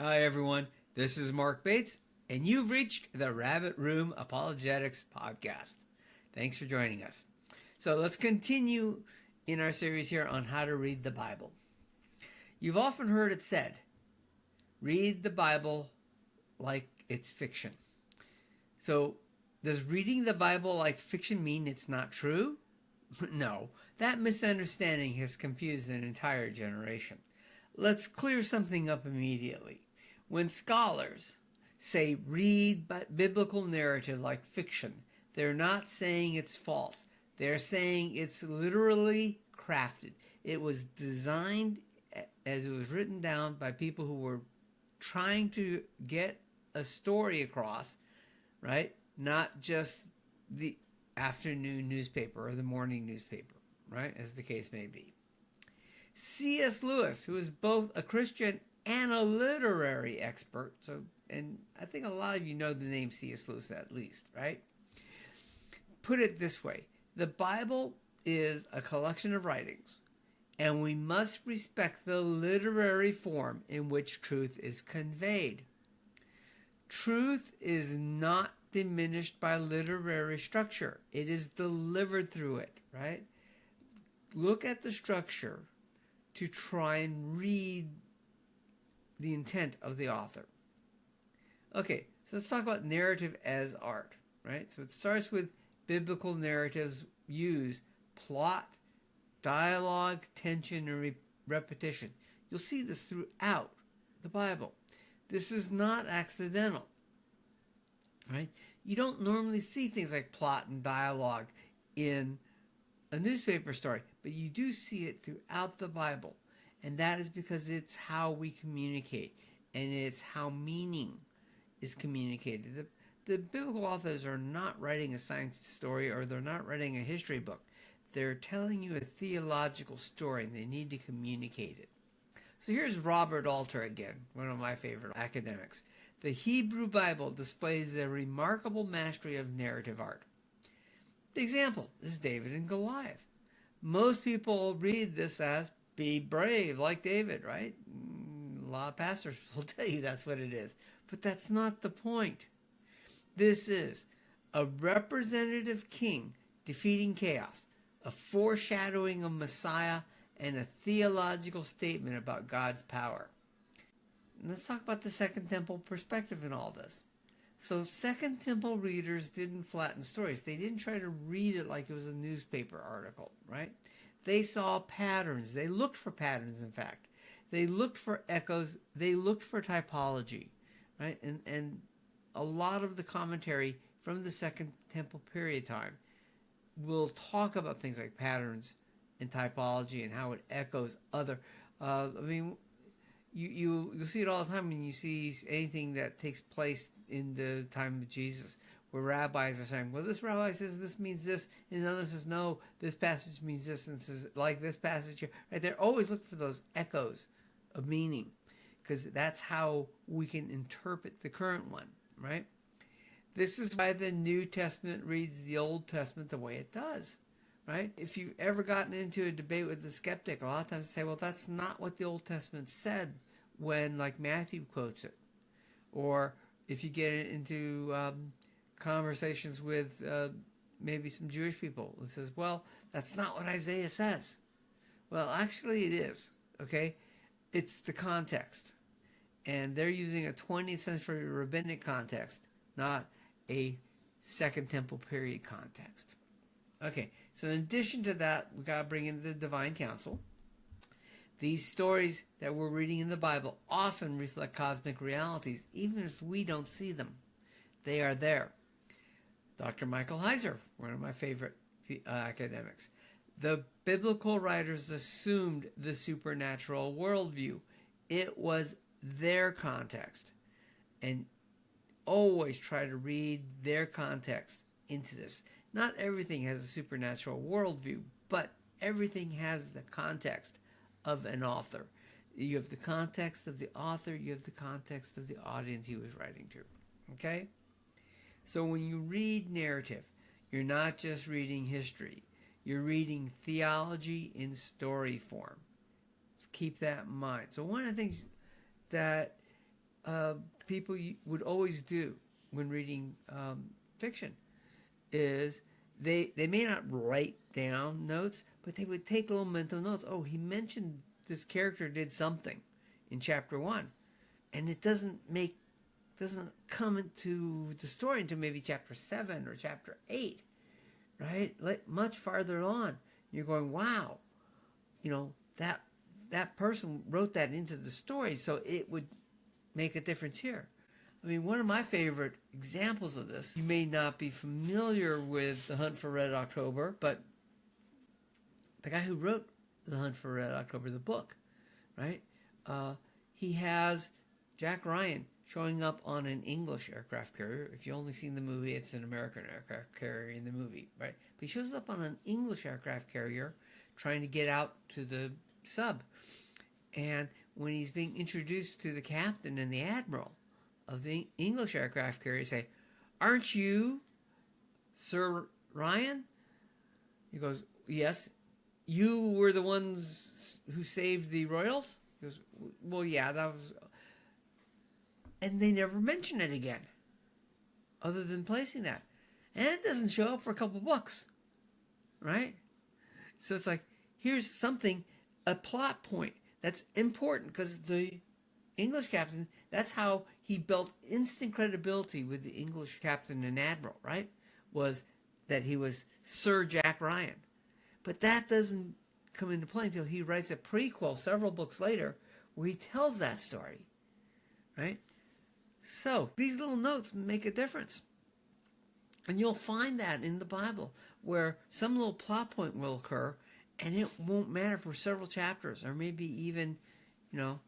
Hi, everyone. This is Mark Bates, and you've reached the Rabbit Room Apologetics Podcast. Thanks for joining us. So let's continue in our series here on how to read the Bible. You've often heard it said, read the Bible like it's fiction. So does reading the Bible like fiction mean it's not true? No, that misunderstanding has confused an entire generation. Let's clear something up immediately. When scholars say read biblical narrative like fiction, they're not saying it's false. They're saying it's literally crafted. It was designed as it was written down by people who were trying to get a story across, right? Not just the afternoon newspaper or the morning newspaper, right? As the case may be. C.S. Lewis, who is both a Christian and a literary expert, and I think a lot of you know the name C.S. Lewis at least, right? Put it this way, the Bible is a collection of writings, and we must respect the literary form in which truth is conveyed. Truth is not diminished by literary structure. It is delivered through it, right? Look at the structure to try and read the intent of the author. Okay, so let's talk about narrative as art, right? So it starts with biblical narratives use plot, dialogue, tension, and repetition. You'll see this throughout the Bible. This is not accidental, right? You don't normally see things like plot and dialogue in a newspaper story, but you do see it throughout the Bible. And that is because it's how we communicate, and it's how meaning is communicated. The biblical authors are not writing a science story, or they're not writing a history book. They're telling you a theological story, and they need to communicate it. So here's Robert Alter again, one of my favorite academics. The Hebrew Bible displays a remarkable mastery of narrative art. The example is David and Goliath. Most people read this as be brave like David, right? A lot of pastors will tell you that's what it is. But that's not the point. This is a representative king defeating chaos, a foreshadowing of Messiah, and a theological statement about God's power. Let's talk about the Second Temple perspective in all this. So Second Temple readers didn't flatten stories. They didn't try to read it like it was a newspaper article, right? They saw patterns. They looked for patterns, in fact. They looked for echoes. They looked for typology, right? And a lot of the commentary from the Second Temple period time will talk about things like patterns and typology and how it echoes other. You'll see it all the time when you see anything that takes place in the time of Jesus, where rabbis are saying, well, this rabbi says this means this, and another says, no, this passage means this, and says, like this passage here. Right? They're always looking for those echoes of meaning, because that's how we can interpret the current one, right? This is why the New Testament reads the Old Testament the way it does, right? If you've ever gotten into a debate with the skeptic, a lot of times they say, well, that's not what the Old Testament said when, like, Matthew quotes it. Or if you get into conversations with maybe some Jewish people who says, well, that's not what Isaiah says. Well, actually it is, okay? It's the context. And they're using a 20th century rabbinic context, not a Second Temple period context. Okay, so in addition to that, we've got to bring in the divine counsel. These stories that we're reading in the Bible often reflect cosmic realities, even if we don't see them. They are there. Dr. Michael Heiser, one of my favorite academics. The biblical writers assumed the supernatural worldview. It was their context. And always try to read their context into this. Not everything has a supernatural worldview, but everything has the context of an author. You have the context of the author, you have the context of the audience he was writing to. Okay? So when you read narrative, you're not just reading history. You're reading theology in story form. Let's keep that in mind. So one of the things that people would always do when reading fiction is they may not write down notes, but they would take little mental notes. Oh, he mentioned this character did something in chapter 1, and it doesn't come into the story until maybe chapter 7 or chapter 8, right? Like much farther on. You're going, wow, that person wrote that into the story, so it would make a difference here. I mean, one of my favorite examples of this, you may not be familiar with The Hunt for Red October, but the guy who wrote The Hunt for Red October, the book, right? He has Jack Ryan showing up on an English aircraft carrier. If you've only seen the movie, it's an American aircraft carrier in the movie, right? But he shows up on an English aircraft carrier trying to get out to the sub. And when he's being introduced to the captain and the admiral of the English aircraft carrier, say, "Aren't you Sir Ryan?" He goes, "Yes." "You were the ones who saved the royals?" He goes, "Well, yeah, that was..." And they never mention it again, other than placing that. And it doesn't show up for a couple books, right? So it's like, here's something, a plot point that's important, because the English captain, that's how he built instant credibility with the English captain and admiral, right? Was that he was Sir Jack Ryan. But that doesn't come into play until he writes a prequel several books later where he tells that story, right? So these little notes make a difference. And you'll find that in the Bible where some little plot point will occur and it won't matter for several chapters, or maybe even, a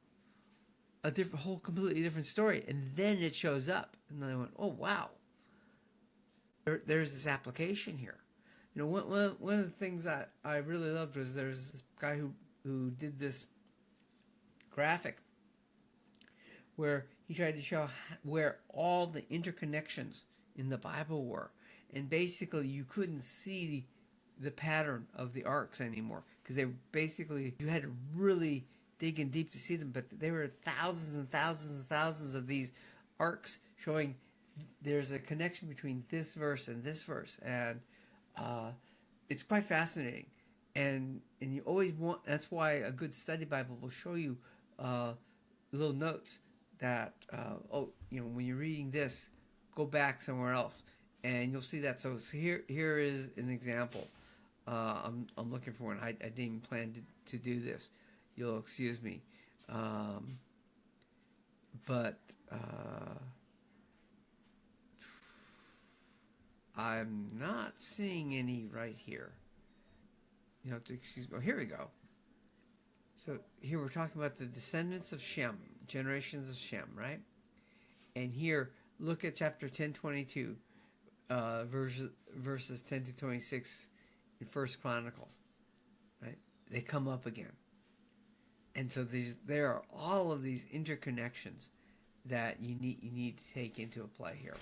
whole completely different story. And then it shows up. And then they went, oh, wow. There's this application here. One of the things that I really loved was there's this guy who did this graphic where he tried to show where all the interconnections in the Bible were. And basically you couldn't see the pattern of the arcs anymore, because you had to really dig in deep to see them, but there were thousands and thousands and thousands of these arcs showing there's a connection between this verse and this verse, and it's quite fascinating. And you always want, that's why a good study Bible will show you little notes that when you're reading this, go back somewhere else and you'll see that. So here is an example. I'm looking for one. I didn't even plan to do this. You'll excuse me. But I'm not seeing any right here. Excuse me. Oh, here we go. So here we're talking about the descendants of Shem, generations of Shem, right? And here, look at chapter 10:22, verses 10 to 26 in First Chronicles, right? They come up again. And so there are all of these interconnections that you need to take into play here.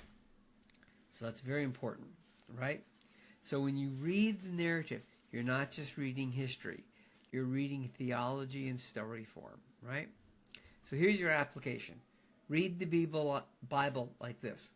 So that's very important, right? So when you read the narrative, you're not just reading history. You're reading theology in story form, right? So here's your application. Read the Bible like this.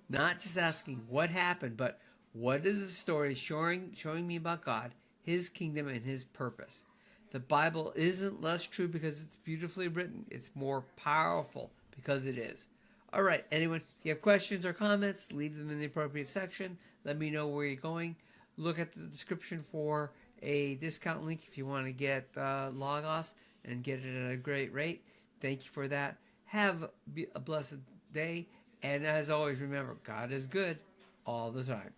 Not just asking what happened, but what is the story showing me about God, His kingdom, and His purpose? The Bible isn't less true because it's beautifully written. It's more powerful because it is. All right, anyone, if you have questions or comments, leave them in the appropriate section. Let me know where you're going. Look at the description for a discount link if you want to get Logos and get it at a great rate. Thank you for that. Have a blessed day. And as always, remember, God is good all the time.